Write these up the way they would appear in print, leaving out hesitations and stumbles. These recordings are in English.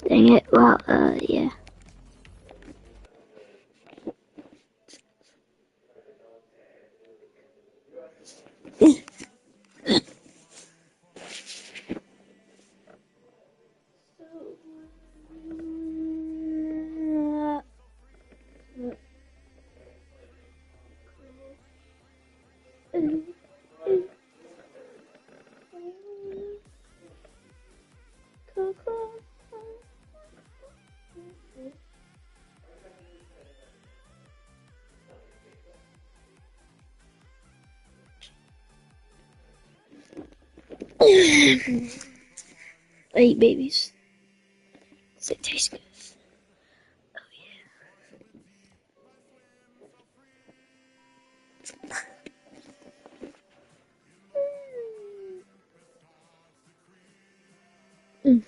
Dang it. Well, yeah. I eat babies. Does it taste good? Oh yeah.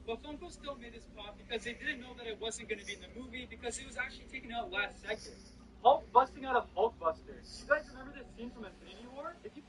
Well, Funko still made this pop because they didn't know that it wasn't going to be in the movie because it was actually taken out last second. Hulk busting out of Hulkbuster. You guys remember this scene from Infinity War? If you...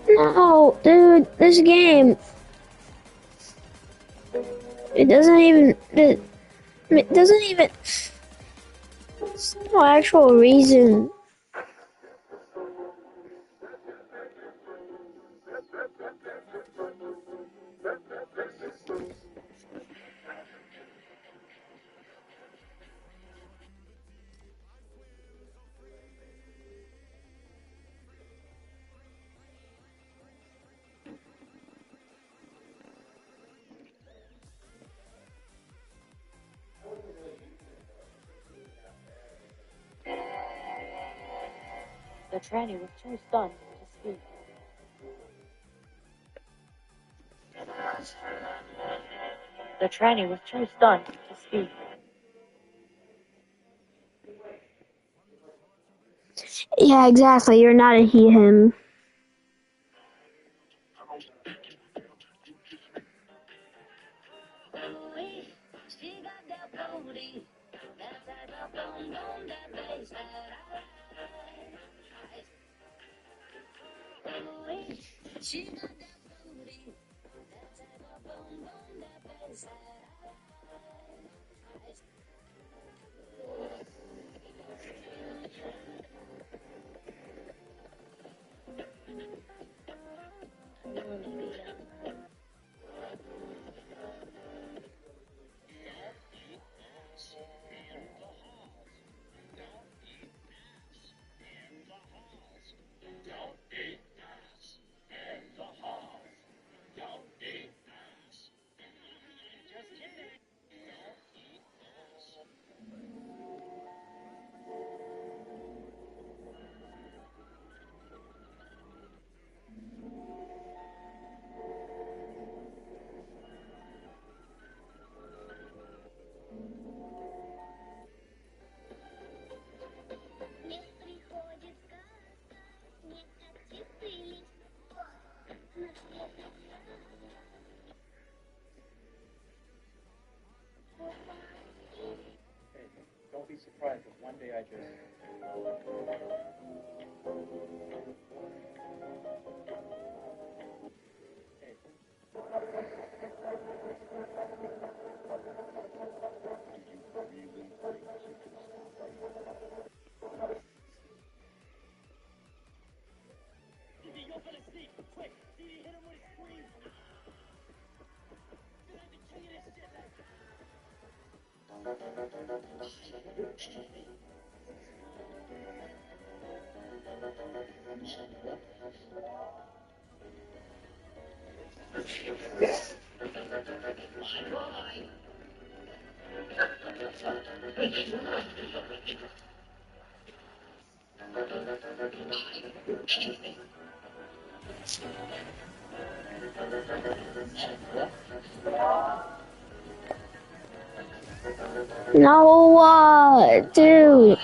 No, dude, this game. It doesn't even. It doesn't even. There's no actual reason. The tranny was too stunned to speak. The tranny was too stunned to speak. Yeah, exactly. You're not a he, him. someday I just... Hey. Didi, you're gonna sleep. Quick, Didi, hit him with a scream. You're not even king of this shit, like... No, dude.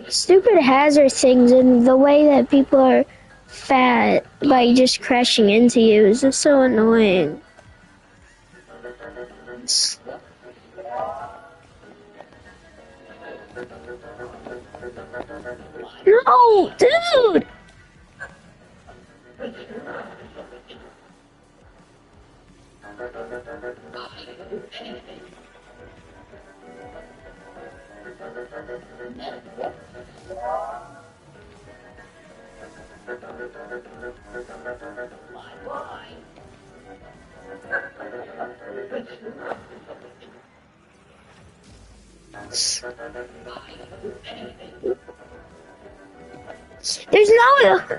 Stupid hazard things and the way that people are fat by just crashing into you is just so annoying. No, dude!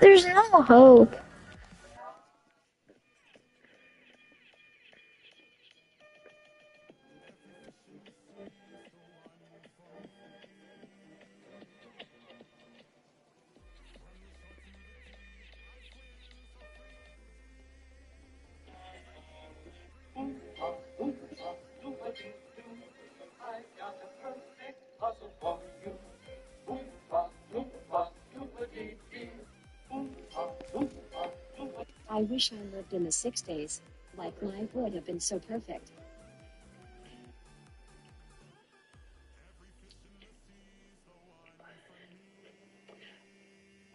There's no hope. I wish I lived in the 60s. Like life would have been so perfect.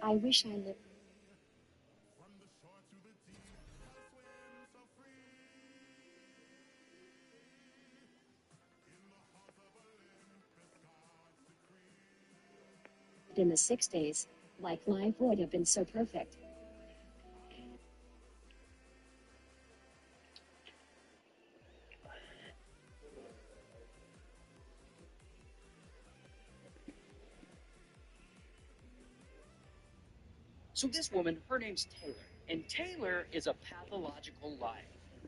I wish I lived in the 60s. Like life would have been so perfect. So this woman, her name's Taylor, and Taylor is a pathological liar.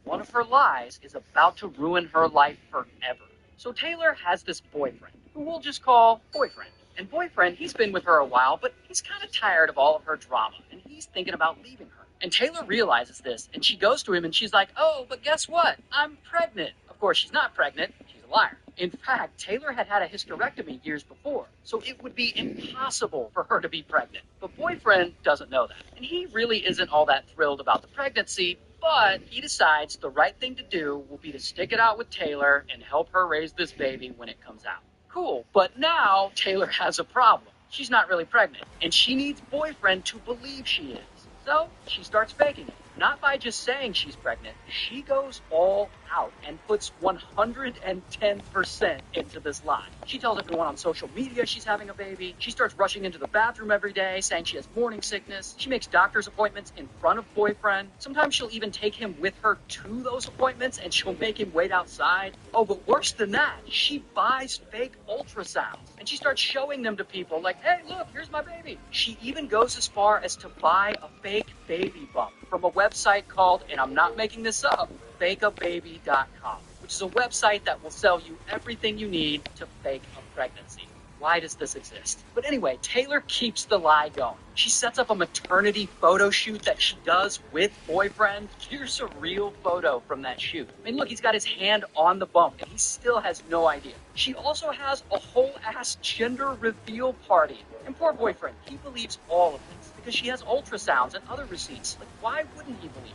One of her lies is about to ruin her life forever. So Taylor has this boyfriend, who we'll just call Boyfriend. And Boyfriend, he's been with her a while, but he's kind of tired of all of her drama, and he's thinking about leaving her. And Taylor realizes this, and she goes to him and she's like, oh, but guess what? I'm pregnant. Of course, she's not pregnant. She's a liar. In fact, Taylor had had a hysterectomy years before, so it would be impossible for her to be pregnant. But Boyfriend doesn't know that, and he really isn't all that thrilled about the pregnancy, but he decides the right thing to do will be to stick it out with Taylor and help her raise this baby when it comes out. Cool, but now Taylor has a problem. She's not really pregnant, and she needs Boyfriend to believe she is. So she starts faking it. Not by just saying she's pregnant, she goes all out and puts 110% into this lie. She tells everyone on social media she's having a baby. She starts rushing into the bathroom every day, saying she has morning sickness. She makes doctor's appointments in front of Boyfriend. Sometimes she'll even take him with her to those appointments and she'll make him wait outside. Oh, but worse than that, she buys fake ultrasounds and she starts showing them to people like, hey, look, here's my baby. She even goes as far as to buy a fake baby bump from a website called, and I'm not making this up, fakeababy.com, which is a website that will sell you everything you need to fake a pregnancy. Why does this exist? But anyway, Taylor keeps the lie going. She sets up a maternity photo shoot that she does with Boyfriend. Here's a real photo from that shoot. I mean, look, he's got his hand on the bump and he still has no idea. She also has a whole ass gender reveal party. And poor Boyfriend, he believes all of this because she has ultrasounds and other receipts. Like, why wouldn't he believe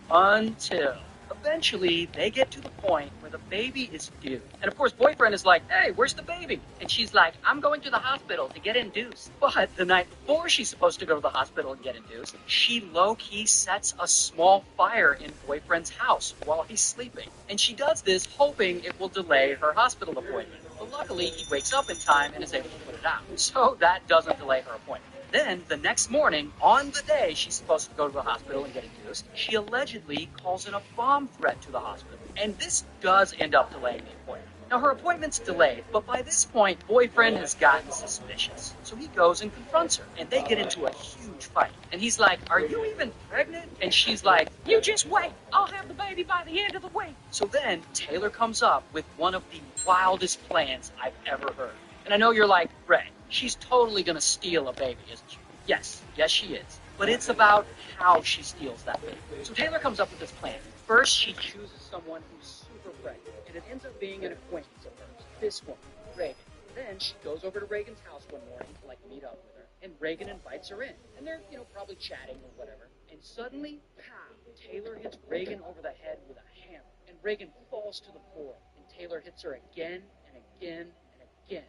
her? Until Eventually, they get to the point where the baby is due. And of course, boyfriend is like, hey, where's the baby? And she's like, I'm going to the hospital to get induced. But the night before she's supposed to go to the hospital and get induced, she low-key sets a small fire in boyfriend's house while he's sleeping. And she does this hoping it will delay her hospital appointment. But luckily, he wakes up in time and is able to put it out. So that doesn't delay her appointment. Then, the next morning, on the day she's supposed to go to the hospital and get induced, she allegedly calls in a bomb threat to the hospital. And this does end up delaying the appointment. Now, her appointment's delayed, but by this point, boyfriend has gotten suspicious. So he goes and confronts her, and they get into a huge fight. And he's like, are you even pregnant? And she's like, you just wait. I'll have the baby by the end of the week. So then, Taylor comes up with one of the wildest plans I've ever heard. And I know you're like, Ray, she's totally gonna steal a baby, isn't she? Yes, she is. But it's about how she steals that baby. So Taylor comes up with this plan. First, she chooses someone who's super pregnant, and it ends up being an acquaintance of hers, this woman, Reagan. Then she goes over to Reagan's house one morning to meet up with her, and Reagan invites her in. And they're, probably chatting or whatever. And suddenly, pow, Taylor hits Reagan over the head with a hammer, and Reagan falls to the floor, and Taylor hits her again and again and again.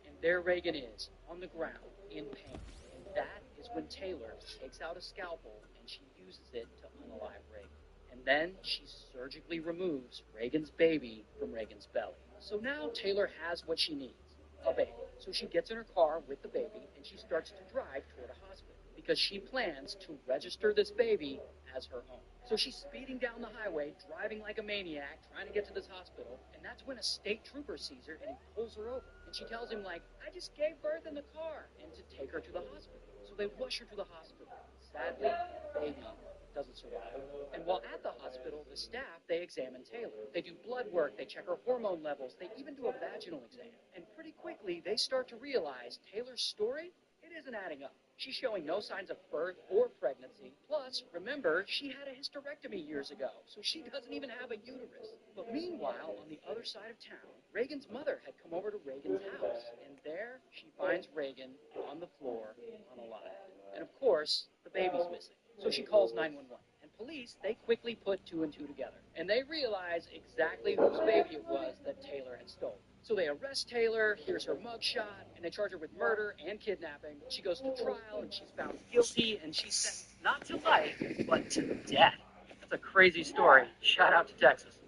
And there Reagan is, on the ground, in pain. And that is when Taylor takes out a scalpel and she uses it to unalive Reagan. And then she surgically removes Reagan's baby from Reagan's belly. So now Taylor has what she needs, a baby. So she gets in her car with the baby and she starts to drive toward a hospital because she plans to register this baby as her own. So she's speeding down the highway, driving like a maniac, trying to get to this hospital, and that's when a state trooper sees her and he pulls her over. And she tells him, I just gave birth in the car, and to take her to the hospital. So they rush her to the hospital. Sadly, the baby doesn't survive. And while at the hospital, the staff, they examine Taylor. They do blood work, they check her hormone levels, they even do a vaginal exam. And pretty quickly, they start to realize Taylor's story, it isn't adding up. She's showing no signs of birth or pregnancy. Plus, remember, she had a hysterectomy years ago, so she doesn't even have a uterus. But meanwhile, on the other side of town, Reagan's mother had come over to Reagan's house, and there she finds Reagan on the floor, unalive. And of course, the baby's missing. So she calls 911. And police, they quickly put two and two together. And they realize exactly whose baby it was that Taylor had stolen. So they arrest Taylor, here's her mugshot, and they charge her with murder and kidnapping. She goes to trial, and she's found guilty, and she's sentenced not to life, but to death. That's a crazy story. Shout out to Texas.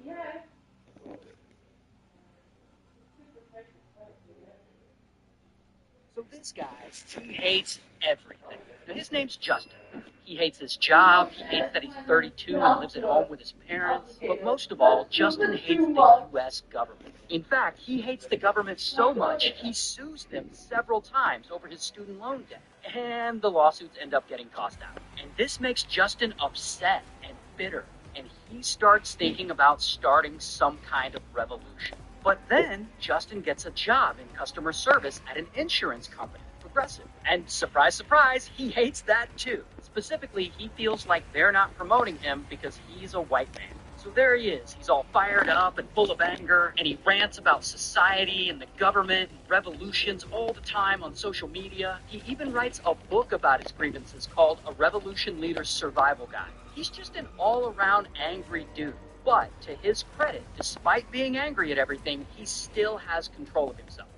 So this guy, he hates everything. Now, his name's Justin. He hates his job, he hates that he's 32 and lives at home with his parents, but most of all, Justin hates the U.S. government. In fact, he hates the government so much, he sues them several times over his student loan debt, and the lawsuits end up getting tossed out. And this makes Justin upset and bitter, and he starts thinking about starting some kind of revolution. But then, Justin gets a job in customer service at an insurance company, Progressive. And surprise, surprise, he hates that too. Specifically, he feels like they're not promoting him because he's a white man. So there he is. He's all fired up and full of anger, and he rants about society and the government and revolutions all the time on social media. He even writes a book about his grievances called A Revolution Leader's Survival Guide. He's just an all-around angry dude. But to his credit, despite being angry at everything, he still has control of himself.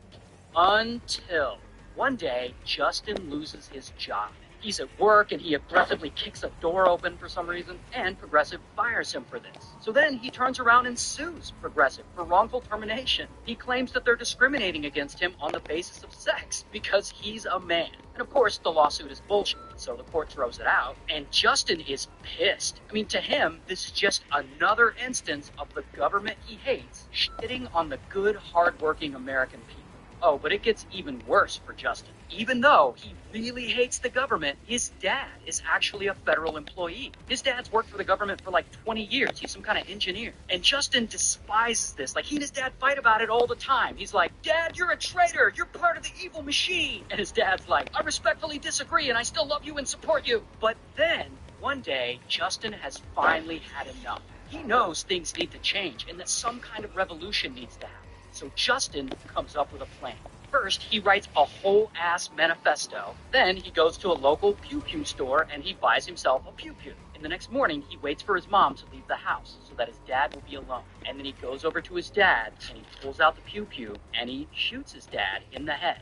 Until one day, Justin loses his job. He's at work and he aggressively kicks a door open for some reason, and Progressive fires him for this. So then he turns around and sues Progressive for wrongful termination. He claims that they're discriminating against him on the basis of sex because he's a man. And of course, the lawsuit is bullshit, so the court throws it out, and Justin is pissed. I mean, to him, this is just another instance of the government he hates shitting on the good, hardworking American people. Oh, but it gets even worse for Justin. Even though he really hates the government, his dad is actually a federal employee. His dad's worked for the government for 20 years. He's some kind of engineer. And Justin despises this. He and his dad fight about it all the time. He's like, Dad, you're a traitor. You're part of the evil machine. And his dad's like, I respectfully disagree and I still love you and support you. But then, one day, Justin has finally had enough. He knows things need to change and that some kind of revolution needs to happen. So Justin comes up with a plan. First, he writes a whole-ass manifesto. Then he goes to a local pew-pew store and he buys himself a pew-pew. And the next morning, he waits for his mom to leave the house so that his dad will be alone. And then he goes over to his dad, and he pulls out the pew-pew, and he shoots his dad in the head,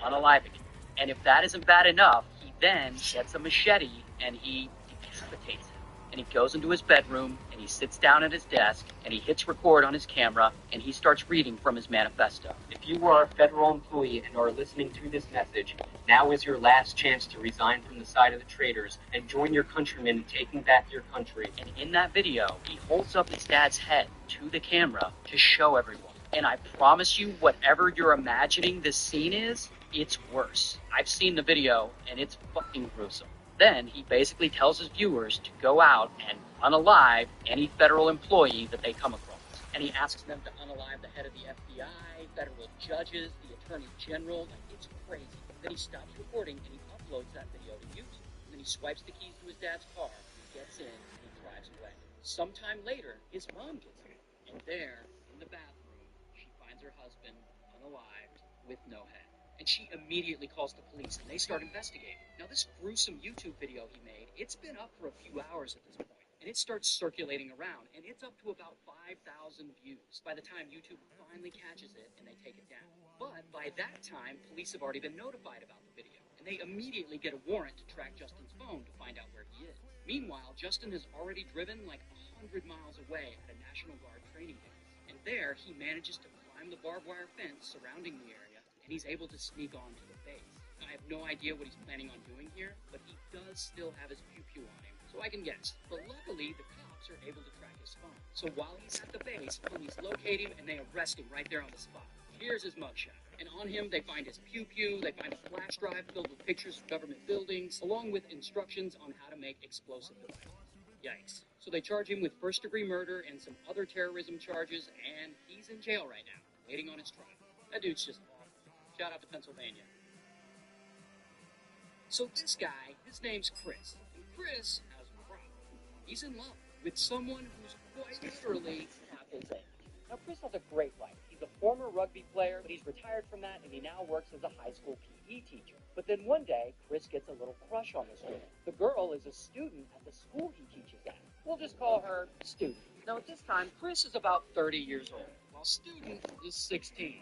unaliving him. And if that isn't bad enough, he then gets a machete, and he decapitates him. And he goes into his bedroom, and he sits down at his desk, and he hits record on his camera, and he starts reading from his manifesto. If you are a federal employee and are listening to this message, now is your last chance to resign from the side of the traitors and join your countrymen in taking back your country. And in that video, he holds up his dad's head to the camera to show everyone. And I promise you, whatever you're imagining this scene is, it's worse. I've seen the video, and it's fucking gruesome. Then he basically tells his viewers to go out and unalive any federal employee that they come across. And he asks them to unalive the head of the FBI, federal judges, the attorney general. Like, it's crazy. Then he stops recording and he uploads that video to YouTube. And then he swipes the keys to his dad's car, he gets in, and he drives away. Sometime later, his mom gets in. And there, in the bathroom, she finds her husband unalived with no head. And she immediately calls the police, and they start investigating. Now, this gruesome YouTube video he made, it's been up for a few hours at this point, and it starts circulating around, and it's up to about 5,000 views by the time YouTube finally catches it and they take it down. But by that time, police have already been notified about the video, and they immediately get a warrant to track Justin's phone to find out where he is. Meanwhile, Justin has already driven like 100 miles away at a National Guard training base, and there he manages to climb the barbed wire fence surrounding the area, and he's able to sneak onto the base. I have no idea what he's planning on doing here, but he does still have his pew-pew on him, so I can guess. But luckily, the cops are able to track his phone. So while he's at the base, police locate him, and they arrest him right there on the spot. Here's his mugshot. And on him, they find his pew-pew, they find a flash drive filled with pictures of government buildings, along with instructions on how to make explosive devices. Yikes. So they charge him with first-degree murder and some other terrorism charges, and he's in jail right now, waiting on his trial. That dude's just awful. Shout out to Pennsylvania. So this guy, his name's Chris, and Chris has a problem. He's in love with someone who's quite literally half his age. Now, Chris has a great life. He's a former rugby player, but he's retired from that, and he now works as a high school PE teacher. But then one day, Chris gets a little crush on this girl. The girl is a student at the school he teaches at. We'll just call her Student. Now, at this time, Chris is about 30 years old, while Student is 16.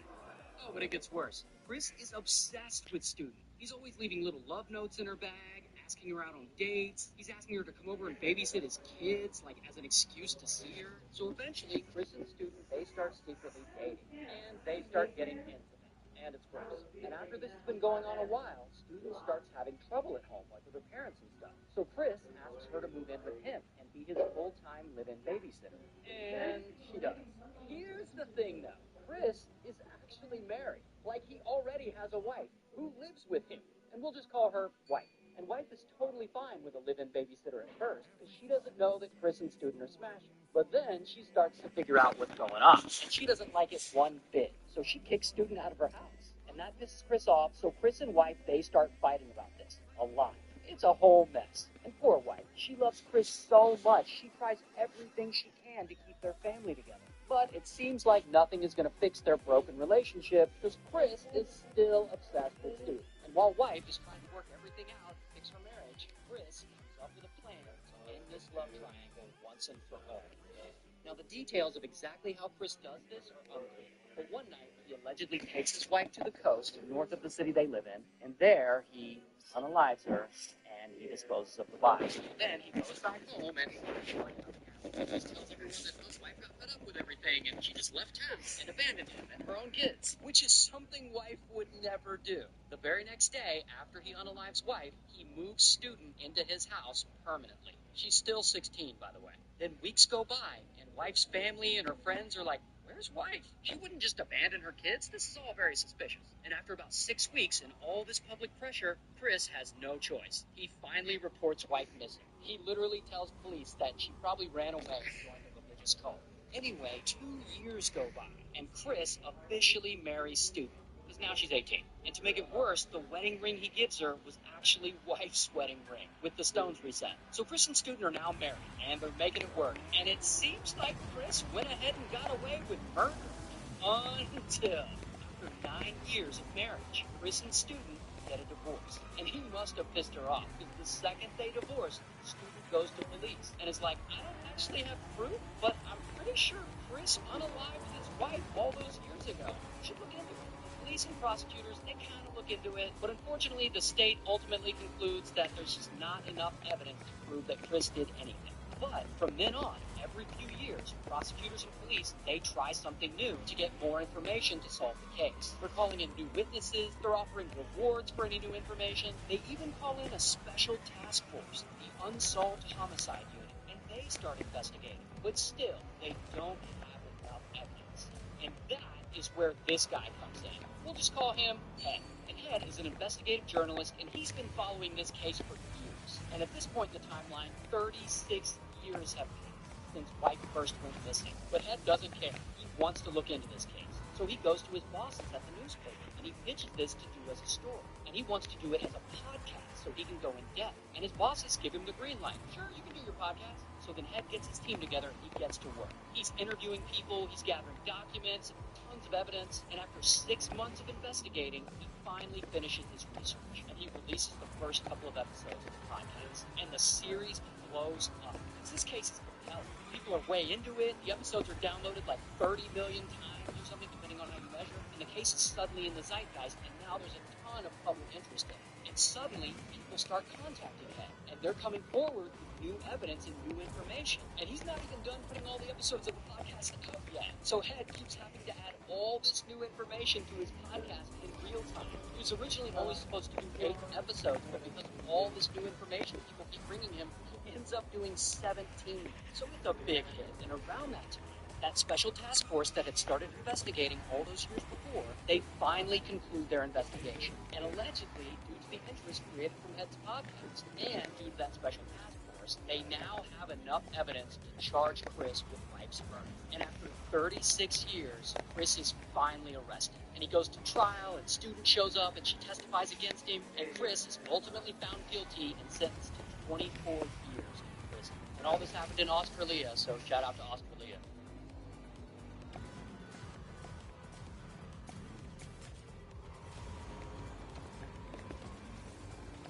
Oh, but it gets worse. Chris is obsessed with Student. He's always leaving little love notes in her bag, asking her out on dates. He's asking her to come over and babysit his kids, like as an excuse to see her. So eventually, Chris and Student, they start secretly dating, and they start getting intimate. And it's gross. And after this has been going on a while, Student starts having trouble at home, like with her parents and stuff. So Chris asks her to move in with him and be his full-time live-in babysitter. And she does. Here's the thing, though. Chris is actually married. Like, he already has a wife who lives with him. And we'll just call her Wife. And Wife is totally fine with a live-in babysitter at first, because she doesn't know that Chris and Student are smashing. But then she starts to figure out what's going on. And she doesn't like it one bit. So she kicks Student out of her house. And that pisses Chris off, so Chris and Wife, they start fighting about this. A lot. It's a whole mess. And poor Wife, she loves Chris so much, she tries everything she can to keep their family together. But it seems like nothing is going to fix their broken relationship, because Chris is still obsessed with Student. And while Wife is trying to work everything out to fix her marriage, Chris comes up with a plan to end this love triangle once and for all. Now, the details of exactly how Chris does this are unclear. But one night, he allegedly takes his wife to the coast, north of the city they live in, and there he unalives her, and he disposes of the body. Then he goes back home, and he just tells everyone that his wife got fed up with everything, and she just left town and abandoned him and her own kids, which is something Wife would never do. The very next day, after he unalives Wife, he moves Student into his house permanently. She's still 16, by the way. Then weeks go by, and Wife's family and her friends are like, "Where's Wife? She wouldn't just abandon her kids. This is all very suspicious." And after about 6 weeks and all this public pressure, Chris has no choice. He finally reports Wife missing. He literally tells police that she probably ran away and joined a religious cult. Anyway, 2 years go by, and Chris officially marries Student, because now she's 18. And to make it worse, the wedding ring he gives her was actually Wife's wedding ring, with the stones reset. So Chris and Student are now married, and they're making it work. And it seems like Chris went ahead and got away with murder. Until, after 9 years of marriage, Chris and Student, get a divorce. And he must have pissed her off, because the second they divorce, the student goes to police and is like, I don't actually have proof, but I'm pretty sure Chris unalived his wife all those years ago. You should look into it. The police and prosecutors, they kind of look into it, but unfortunately the state ultimately concludes that there's just not enough evidence to prove that Chris did anything. But from then on, every few years, prosecutors and police, they try something new to get more information to solve the case. They're calling in new witnesses, they're offering rewards for any new information, they even call in a special task force, the Unsolved Homicide Unit, and they start investigating. But still, they don't have enough evidence. And that is where this guy comes in. We'll just call him Ed. And Ed is an investigative journalist, and he's been following this case for years. And at this point in the timeline, 36 years have passed since White first went missing. But Ed doesn't care. He wants to look into this case. So he goes to his bosses at the newspaper, and he pitches this to do as a story. And he wants to do it as a podcast, so he can go in depth. And his bosses give him the green light. Sure, you can do your podcast. So then Ed gets his team together, and he gets to work. He's interviewing people, he's gathering documents, tons of evidence, and after 6 months of investigating, he finally finishes his research, and he releases the first couple of episodes of the podcast. And the series blows up. This case is compelling. People are way into it. The episodes are downloaded like 30 million times or something, depending on how you measure. And the case is suddenly in the zeitgeist, and now there's a ton of public interest in it. And suddenly, people start contacting him, and they're coming forward with new evidence and new information. And he's not even done putting all the episodes of the podcast out yet. So Ed keeps having to add all this new information to his podcast in real time. He was originally only supposed to do 8 episodes, but because of all this new information people keep bringing him, he ends up doing 17. So it's a big hit. And around that time, that special task force that had started investigating all those years before, they finally conclude their investigation. And allegedly, due to the interest created from Ed's podcast and due to that special task force, they now have enough evidence to charge Chris with life's murder. And after 36 years, Chris is finally arrested. And he goes to trial, and student shows up, and she testifies against him, and Chris is ultimately found guilty and sentenced to 24 years in prison. And all this happened in Australia, so shout out to Australia.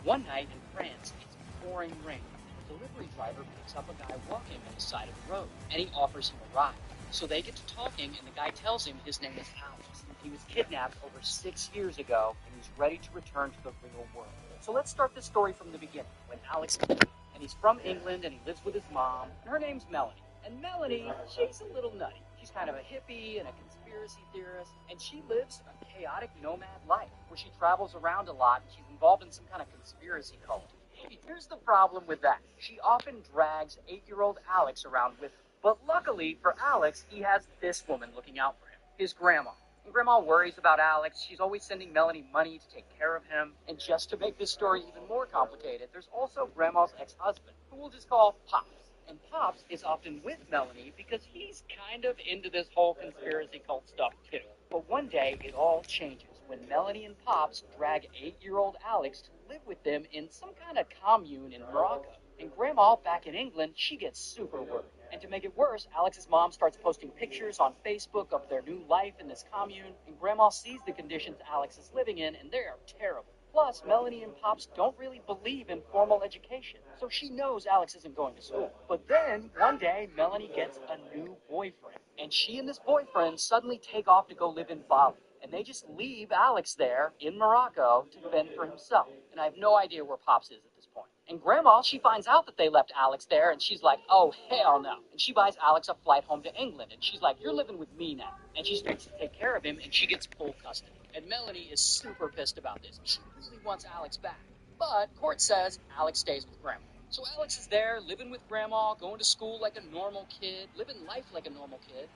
One night in France, it's pouring rain. The delivery driver picks up a guy walking on the side of the road, and he offers him a ride. So they get to talking, and the guy tells him his name is Alex. He was kidnapped over 6 years ago, and he's ready to return to the real world. So let's start this story from the beginning, when Alex is born. And he's from England, and he lives with his mom, and her name's Melanie. And Melanie, she's a little nutty. She's kind of a hippie and a conspiracy theorist, and she lives a chaotic nomad life where she travels around a lot, and she's involved in some kind of conspiracy cult. Here's the problem with that. She often drags 8-year-old Alex around with her. But luckily for Alex, he has this woman looking out for him, his grandma. And Grandma worries about Alex. She's always sending Melanie money to take care of him. And just to make this story even more complicated, there's also Grandma's ex-husband, who we'll just call Pops. And Pops is often with Melanie because he's kind of into this whole conspiracy cult stuff too. But one day, it all changes when Melanie and Pops drag 8-year-old Alex to live with them in some kind of commune in Morocco. And Grandma, back in England, she gets super worried. And to make it worse, Alex's mom starts posting pictures on Facebook of their new life in this commune, and Grandma sees the conditions Alex is living in, and they are terrible. Plus, Melanie and Pops don't really believe in formal education, so she knows Alex isn't going to school. But then, one day, Melanie gets a new boyfriend, and she and this boyfriend suddenly take off to go live in Bali. And they just leave Alex there in Morocco to fend for himself. And I have no idea where Pops is at this point. And Grandma, she finds out that they left Alex there, and she's like, oh, hell no. And she buys Alex a flight home to England, and she's like, you're living with me now. And she starts to take care of him, and she gets full custody. And Melanie is super pissed about this. She really wants Alex back. But court says Alex stays with Grandma. So Alex is there, living with Grandma, going to school like a normal kid, living life like a normal kid,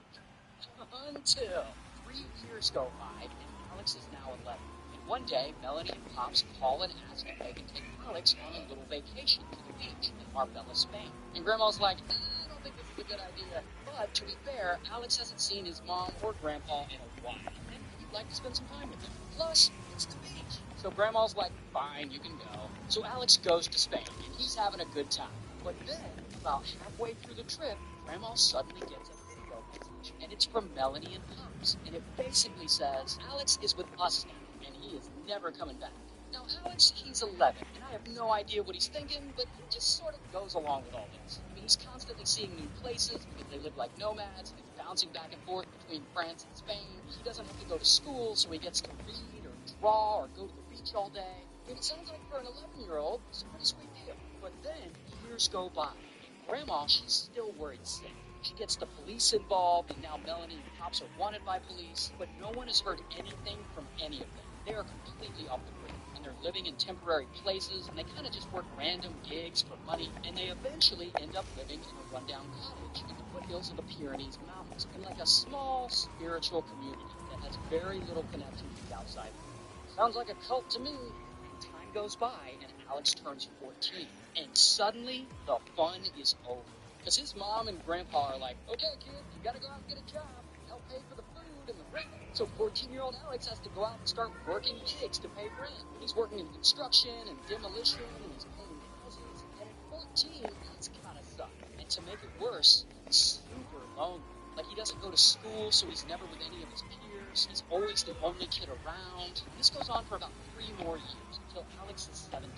until 3 years go by, and Alex is now 11. And one day, Melanie and Pops call and ask if they can take Alex on a little vacation to the beach in Marbella, Spain. And Grandma's like, I don't think this is a good idea. But to be fair, Alex hasn't seen his mom or Grandpa in a while, and he'd like to spend some time with them. Plus, it's the beach. So Grandma's like, fine, you can go. So Alex goes to Spain, and he's having a good time. But then, about halfway through the trip, Grandma suddenly gets a video message, and it's from Melanie and Pops. And it basically says, Alex is with us now, and he is never coming back. Now, Alex, he's 11, and I have no idea what he's thinking, but he just sort of goes along with all this. I mean, he's constantly seeing new places because they live like nomads. He's bouncing back and forth between France and Spain. He doesn't have to go to school, so he gets to read or draw or go to the beach all day. I mean, it sounds like for an 11-year-old, it's a pretty sweet deal. But then years go by, and Grandma, she's still worried sick. She gets the police involved, and now Melanie and Pops are wanted by police, but no one has heard anything from any of them. They are completely off the grid, and they're living in temporary places, and they kind of just work random gigs for money, and they eventually end up living in a rundown cottage in the foothills of the Pyrenees Mountains, in like a small spiritual community that has very little connection to the outside world. Sounds like a cult to me. And time goes by, and Alex turns 14, and suddenly the fun is over. Because his mom and grandpa are like, okay, kid, you gotta go out and get a job, help pay for the food and the rent. So 14-year-old Alex has to go out and start working gigs to pay rent. He's working in construction and demolition, and he's painting houses. And at 14, that's kind of sucks. And to make it worse, he's super lonely. Like, he doesn't go to school, so he's never with any of his peers. He's always the only kid around. And this goes on for about 3 more years, until Alex is 17.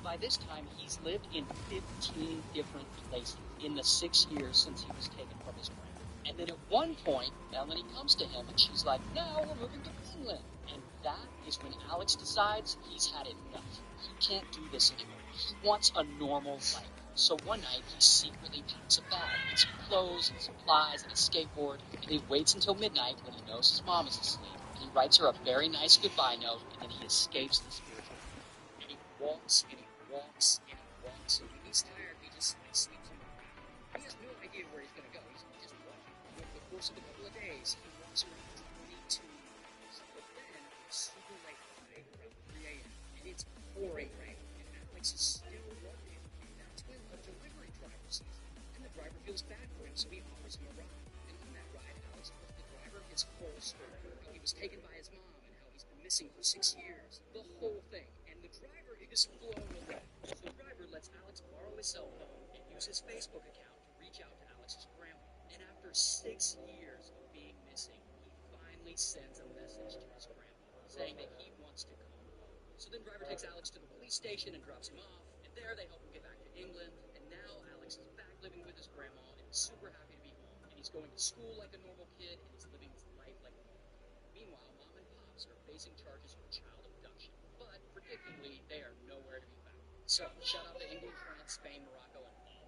By this time, he's lived in 15 different places in the 6 years since he was taken from his grandma. And then at one point, Melanie comes to him and she's like, now we're moving to England. And that is when Alex decides he's had enough. He can't do this anymore. He wants a normal life. So one night, he secretly packs a bag with some clothes and supplies and a skateboard. And he waits until midnight when he knows his mom is asleep. And he writes her a very nice goodbye note, and then he escapes the spiritual world. And he walks and he walks and he walks, and when he's tired, he just sleeps on the ground. He has no idea where he's going to go. He's just walking. Over the course of a couple of days, he walks around 22 miles. But then, it's super late at night, around 3 a.m., and it's pouring rain, and Alex is still walking. And that's when a delivery driver sees him, and the driver feels bad for him, so he offers him a ride. And on that ride, Alex tells the driver his whole story, how he was taken by his mom, and how he's been missing for 6 years. The whole thing. And the driver is blown away. So the driver lets Alex borrow his cell phone and use his Facebook account to reach out to Alex's grandma. And after 6 years of being missing, he finally sends a message to his grandma saying that he wants to come home. So then driver takes Alex to the police station and drops him off. And there they help him get back to England. And now Alex is back living with his grandma and he's super happy to be home. And he's going to school like a normal kid and he's living his life like a normal kid. Meanwhile, Mom and Pops are facing charges for child abduction. But predictably, they are nowhere to be found. So, shout out to England, France, Spain, Morocco, and Bali.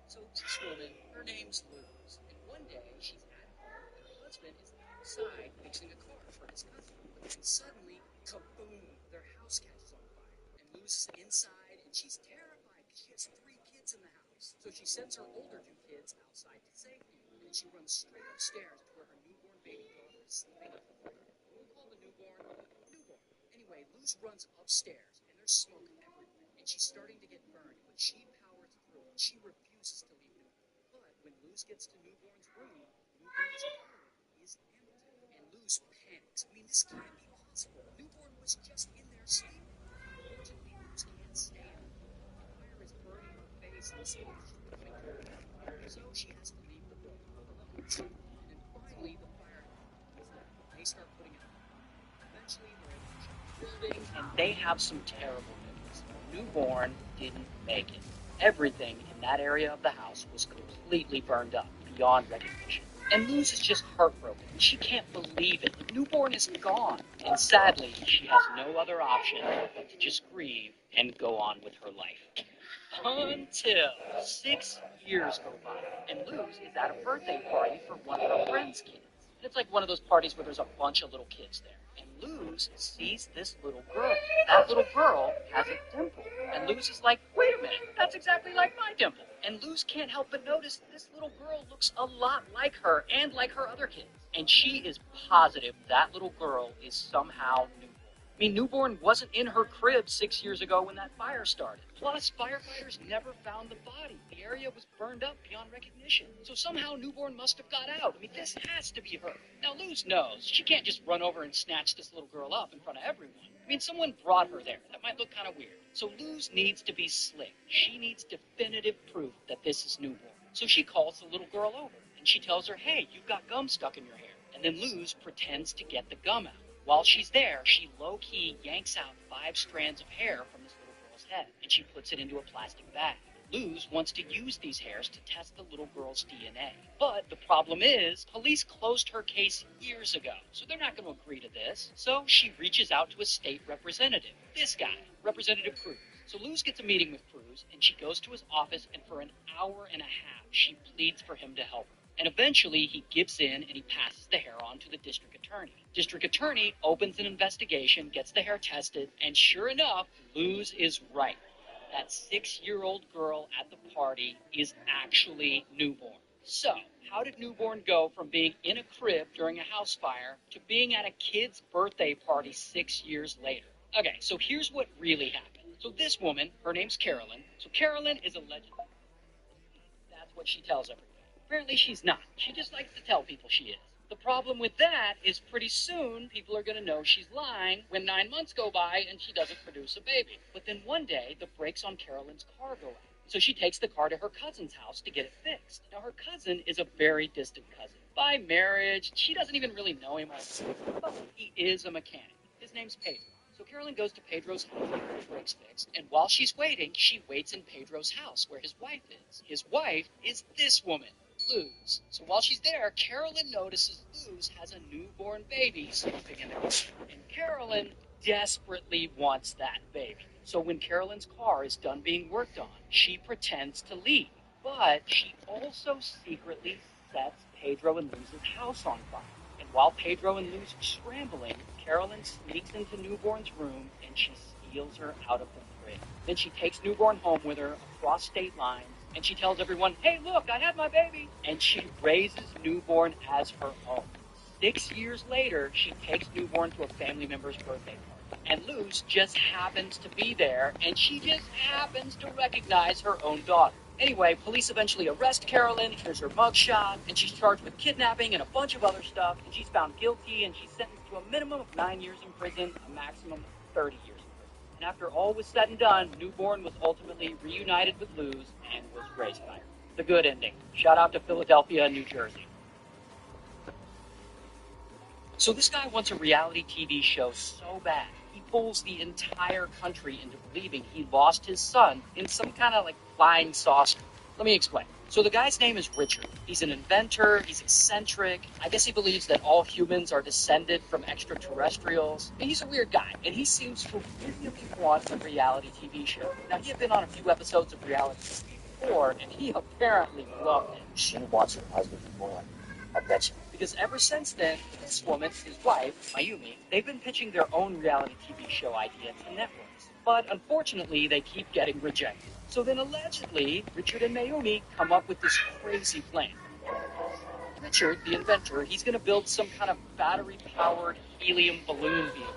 So this woman, her name's Luz, and one day she's at home and her husband is outside fixing a car for his cousin. And suddenly, kaboom, their house catches on fire. And Luz is inside and she's terrified because she has 3 kids in the house. So she sends her older 2 kids outside to safety. And then she runs straight upstairs to where her newborn baby daughter is sleeping on the floor. We'll call the newborn. Anyway, Luz runs upstairs, and there's smoke everywhere, and she's starting to get burned, but she powers through, and she refuses to leave Newborn. But when Luz gets to Newborn's room, Newborn's room is empty, and Luz panics. I mean, this can't be possible. Newborn was just in there sleeping. Unfortunately, Luz can't stay in the room. The fire is burning her face, and the smoke is just coming through her mouth. So she has to leave the room alone. And finally, the fire is out. They start putting it out. Eventually, they're able to check the building, and they have some terrible news. Newborn didn't make it. Everything in that area of the house was completely burned up, beyond recognition. And Luz is just heartbroken. She can't believe it. The newborn is gone. And sadly, she has no other option but to just grieve and go on with her life. Until 6 years go by, and Luz is at a birthday party for one of her friend's kids. It's like one of those parties where there's a bunch of little kids there. And Luz sees this little girl. That little girl has a dimple. And Luz is like, wait a minute, that's exactly like my dimple. And Luz can't help but notice this little girl looks a lot like her and like her other kids. And she is positive that little girl is somehow Newborn. I mean, Newborn wasn't in her crib 6 years ago when that fire started. Plus, firefighters never found the body. The area was burned up beyond recognition. So somehow Newborn must have got out. I mean, this has to be her. Now, Luz knows. She can't just run over and snatch this little girl up in front of everyone. I mean, someone brought her there. That might look kind of weird. So Luz needs to be slick. She needs definitive proof that this is Newborn. So she calls the little girl over, and she tells her, hey, you've got gum stuck in your hair. And then Luz pretends to get the gum out. While she's there, she low-key yanks out 5 strands of hair from this little girl's head, and she puts it into a plastic bag. Luz wants to use these hairs to test the little girl's DNA. But the problem is, police closed her case years ago, so they're not going to agree to this. So she reaches out to a state representative, this guy, Representative Cruz. So Luz gets a meeting with Cruz, and she goes to his office, and for an hour and a half, she pleads for him to help her. And eventually, he gives in, and he passes the hair on to the district attorney. District attorney opens an investigation, gets the hair tested, and sure enough, Luz is right. That 6-year-old girl at the party is actually newborn. So, how did newborn go from being in a crib during a house fire to being at a kid's birthday party 6 years later? Okay, so here's what really happened. So this woman, her name's Carolyn. So Carolyn is allegedly... That's what she tells everybody. Apparently she's not. She just likes to tell people she is. The problem with that is pretty soon people are going to know she's lying when 9 months go by and she doesn't produce a baby. But then one day, the brakes on Carolyn's car go out. So she takes the car to her cousin's house to get it fixed. Now, her cousin is a very distant cousin. By marriage, she doesn't even really know him, but he is a mechanic. His name's Pedro. So Carolyn goes to Pedro's house to get the brakes fixed, and while she's waiting, she waits in Pedro's house where his wife is. His wife is this woman, Luz. So while she's there, Carolyn notices Luz has a newborn baby sleeping in the car. And Carolyn desperately wants that baby. So when Carolyn's car is done being worked on, she pretends to leave. But she also secretly sets Pedro and Luz's house on fire. And while Pedro and Luz are scrambling, Carolyn sneaks into Newborn's room and she steals her out of the fridge. Then she takes Newborn home with her across state lines, and she tells everyone, "Hey, look, I had my baby!" And she raises Newborn as her own. 6 years later, she takes Newborn to a family member's birthday party. And Luz just happens to be there, and she just happens to recognize her own daughter. Anyway, police eventually arrest Carolyn. Here's her mugshot, and she's charged with kidnapping and a bunch of other stuff. And she's found guilty, and she's sentenced to a minimum of 9 years in prison, a maximum of 30 years in prison. And after all was said and done, Newborn was ultimately reunited with Luz and was raised by her. The good ending. Shout out to Philadelphia, New Jersey. So this guy wants a reality TV show so bad, he fools the entire country into believing he lost his son in some kind of flying saucer. Let me explain. So the guy's name is Richard. He's an inventor, he's eccentric. I guess he believes that all humans are descended from extraterrestrials. And he's a weird guy, and he seems to really want a reality TV show. Now, he had been on a few episodes of reality TV before, and he apparently loved it. She wants her husband more. I bet you. Because ever since then, this woman, his wife, Mayumi, they've been pitching their own reality TV show idea to networks. But unfortunately, they keep getting rejected. So then allegedly, Richard and Mayumi come up with this crazy plan. Richard, the inventor, he's going to build some kind of battery-powered helium balloon vehicle.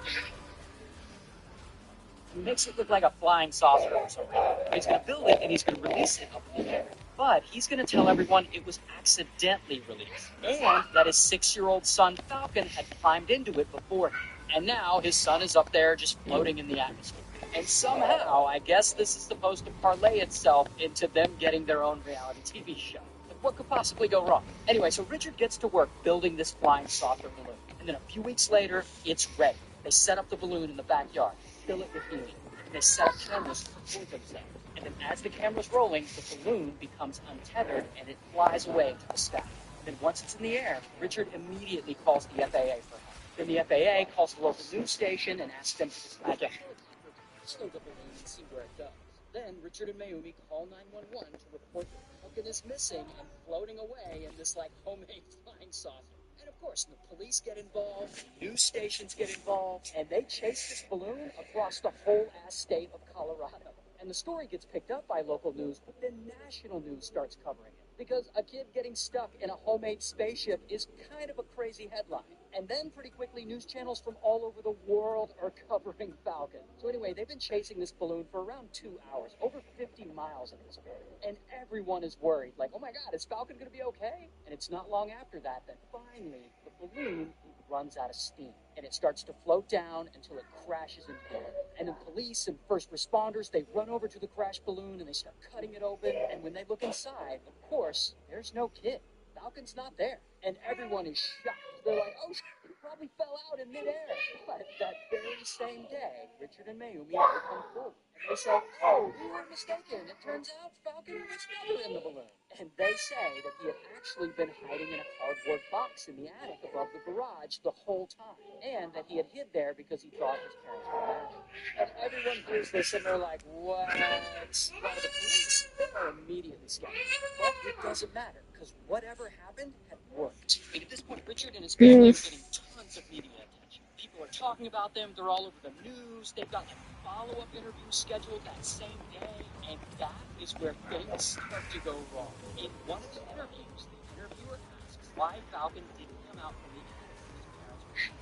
He makes it look like a flying saucer or something. He's going to build it and he's going to release it up in the air. But he's going to tell everyone it was accidentally released, and that his 6-year-old son, Falcon, had climbed into it before him. And now his son is up there just floating in the atmosphere. And somehow, I guess this is supposed to parlay itself into them getting their own reality TV show. Like, what could possibly go wrong? Anyway, so Richard gets to work building this flying saucer balloon. And then a few weeks later, it's ready. They set up the balloon in the backyard, fill it with helium. And they set up cameras to record themselves. And then as the camera's rolling, the balloon becomes untethered and it flies away to the sky. Then once it's in the air, Richard immediately calls the FAA for help. Then the FAA calls the local news station and asks them to dispatch a helicopter to slow the balloon and see where it goes. Then Richard and Mayumi call 911 to report that Falcon is missing and floating away in this homemade flying saucer. And of course, the police get involved, news stations get involved, and they chase this balloon across the whole ass state of Colorado. And the story gets picked up by local news, but then national news starts covering it. Because a kid getting stuck in a homemade spaceship is kind of a crazy headline. And then pretty quickly, news channels from all over the world are covering Falcon. So anyway, they've been chasing this balloon for around 2 hours, over 50 miles at this point. And everyone is worried, oh my God, is Falcon going to be okay? And it's not long after that finally the balloon runs out of steam. And it starts to float down until it crashes into the earth. And then police and first responders, they run over to the crashed balloon and they start cutting it open. And when they look inside, of course, there's no kid. Falcon's not there. And everyone is shocked. They're like, oh, he probably fell out in midair. But that very same day, Richard and Mayumi both come forward. And they say, oh, we were mistaken. It turns out Falcon was never in the balloon. And they say that he had actually been hiding in a cardboard box in the attic above the garage the whole time. And that he had hid there because he thought his parents were married. And everyone hears this and they're like, what? Well, the police, they are immediately skeptical. But it doesn't matter, because whatever happened had worked. I mean, at this point, Richard and his family are getting tons of media attention. People are talking about them. They're all over the news. They've got like follow-up interviews scheduled that same day. And that is where things start to go wrong. In one of the interviews, the interviewer asks why Falcon didn't come out from the attic when his parents were shot.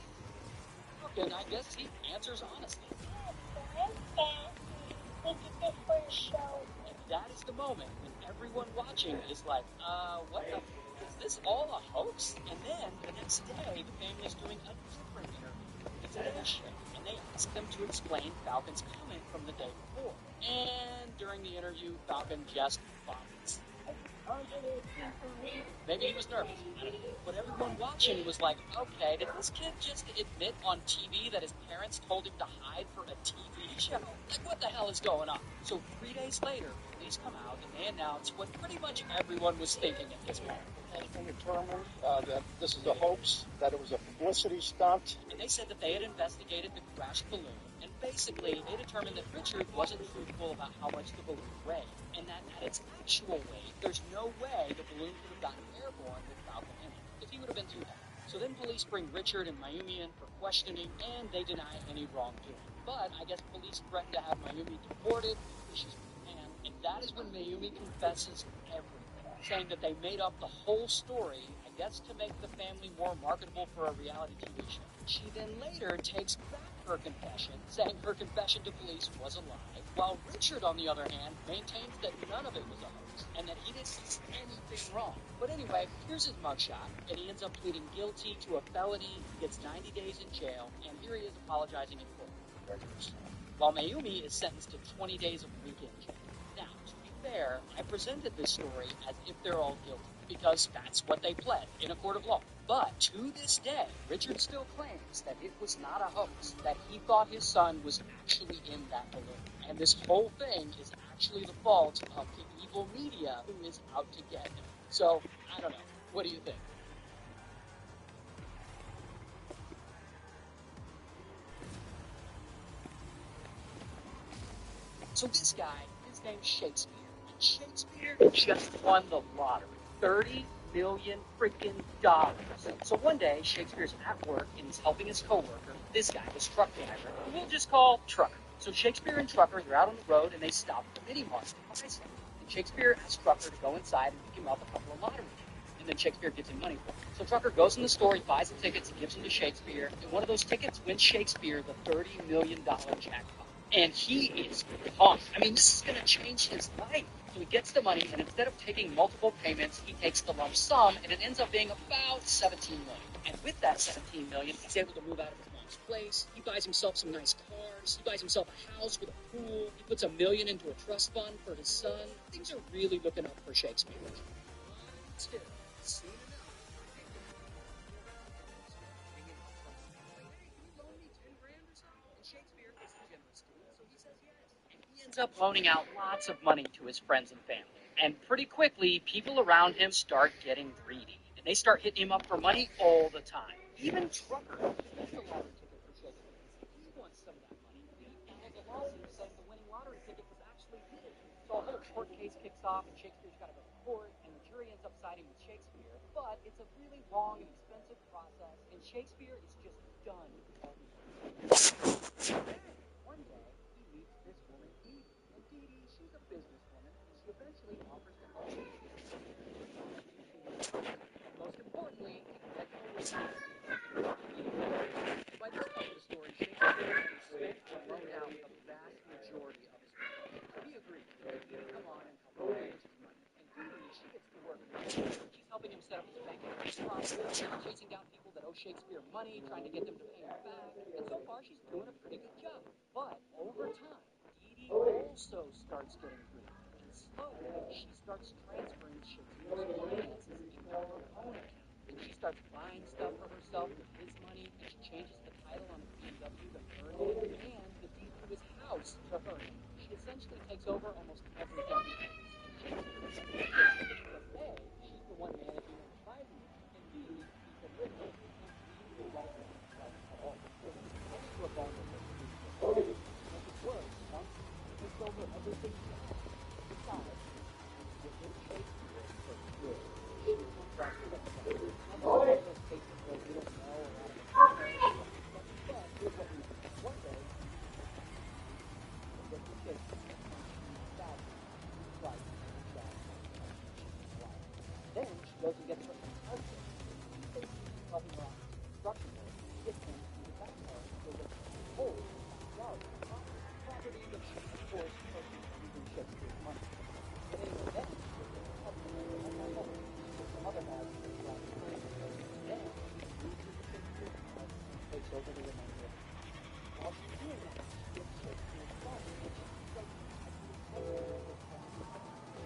Falcon, I guess he answers honestly. And that is the moment when everyone watching is like, what the? Is this all a hoax? And then the next day, the family is doing a different interview. It's a day show, and they ask them to explain Falcon's comment from the day before. And during the interview, Falcon just vomits. Maybe he was nervous. I don't know. But everyone watching was like, okay, did this kid just admit on TV that his parents told him to hide for a TV show? Like, what the hell is going on? So 3 days later, police come out and they announce what pretty much everyone was thinking at this point. Anything determined that this is a hoax, that it was a publicity stunt? And they said that they had investigated the crashed balloon, and basically they determined that Richard wasn't truthful about how much the balloon weighed, and that at its actual weight, there's no way the balloon could have gotten airborne with Falcon in it, if he would have been too heavy. So then police bring Richard and Mayumi in for questioning, and they deny any wrongdoing. But I guess police threaten to have Mayumi deported because she's from Japan, and that is when Mayumi confesses everything, saying that they made up the whole story, I guess to make the family more marketable for a reality TV show. She then later takes back her confession, saying her confession to police was a lie, while Richard, on the other hand, maintains that none of it was a hoax, and that he didn't do anything wrong. But anyway, here's his mugshot, and he ends up pleading guilty to a felony, he gets 90 days in jail, and here he is apologizing in court. While Mayumi is sentenced to 20 days of weekend jail. Now, to be fair, I presented this story as if they're all guilty, because that's what they pled in a court of law. But to this day, Richard still claims that it was not a hoax, that he thought his son was actually in that balloon. And this whole thing is actually the fault of the evil media who is out to get him. So, I don't know. What do you think? So this guy, his name's Shakespeare. And Shakespeare just won the lottery. $30 million freaking dollars. So one day, Shakespeare's at work and he's helping his coworker, this guy, this truck driver, who we'll just call Trucker. So Shakespeare and Trucker, they're out on the road and they stop at the mini mart to buy something. And Shakespeare asks Trucker to go inside and pick him up a couple of lottery tickets. And then Shakespeare gives him money for it. So Trucker goes in the store, he buys the tickets, he gives them to Shakespeare, and one of those tickets wins Shakespeare the $30 million jackpot. And he is pumped. I mean, this is going to change his life. So he gets the money, and instead of taking multiple payments, he takes the lump sum, and it ends up being about $17 million. And with that $17 million, he's able to move out of his mom's place. He buys himself some nice cars. He buys himself a house with a pool. He puts $1 million into a trust fund for his son. Things are really looking up for Shakespeare. Still, soon enough, Shakespeare is a generous dude, so he says yes. And he ends up loaning out lots of money to his friends and family. And pretty quickly, people around him start getting greedy. And they start hitting him up for money all the time. Even Trucker, who gets the lottery ticket for Shakespeare, he wants some of that money. He filed a lawsuit saying the winning lottery ticket was actually his. So a whole court case kicks off, and Shakespeare's got to go to court, and the jury ends up siding with Shakespeare. But it's a really long and expensive process, and Shakespeare is just done. One day, he meets this woman, Dee Dee. And Dee Dee, she's a businesswoman, and she eventually offers to help him. And most importantly, that by this point of the story, Shakespeare has spent or loaned out the vast majority of his money. So he agreed to let Dee Dee come on and help him manage his money. And Dee Dee, she gets to work. She's helping him set up his bank account, chasing down people that owe Shakespeare money, trying to get them to pay him back. And so far, she's doing a pretty good job. But over time, Dee Dee also starts getting greedy. And slowly, she starts transferring Shakespeare's finances into her own account. She starts buying stuff for herself with his money, and she changes the title on his BMW to her name and the deed to his house to her name. She essentially takes over almost everything he owns. Because A, she's the one managing and advising him, and B, he's illiterate and read or write like at all. So he's extra vulnerable to being illiterate. Make it worse, once he takes over everything he owns, besides, with his chase for good. She comes after the play. Not one of those cases where we don't know a lot of information, but instead, here's what we know. One day, the chase and she stabs him twice and stabs him twice. Then she goes and gets her husband. He's basically helping her out with construction work. She gets him to the backyard so that she can hold backyard property that she, of course, purchased using Shakespeare's money. But anyway, then she gets her husband at that moment. Her mother has the last thing. Then she loses Shakespeare's house and takes over the remainder of it. While she's doing that, she gets Shakespeare's son, and she like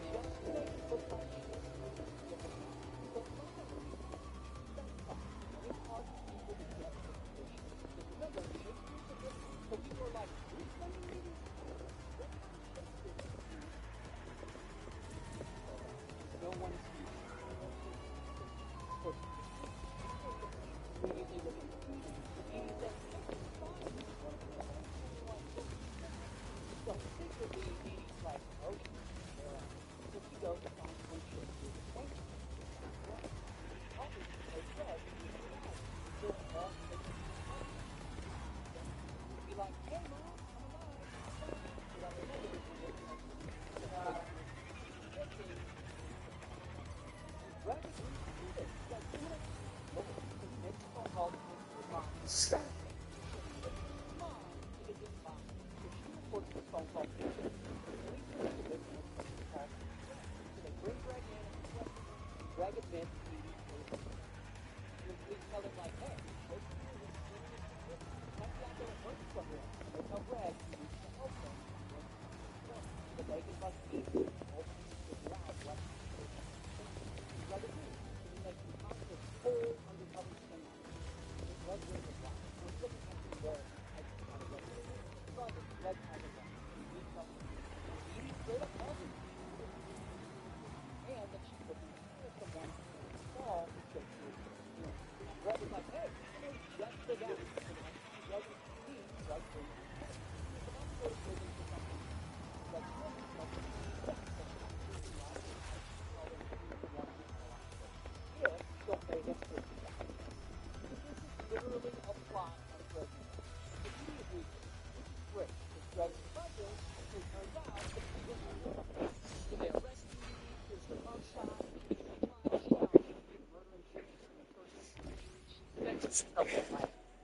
just to make it look like she's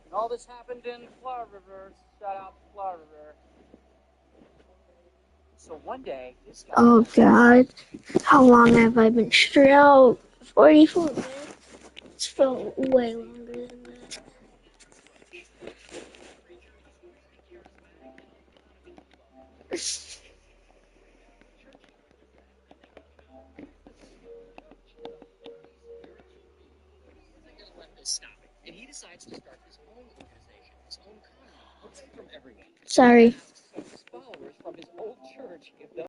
And all this happened in Flower River. Shout out to Flower River. So one day, this guy... Oh God, how long have I been straight out? 44 minutes? It's felt way longer than that. Stop it. And he decides to start his own organization, his own commune, away from everyone. Sorry. His followers from his old church if they'll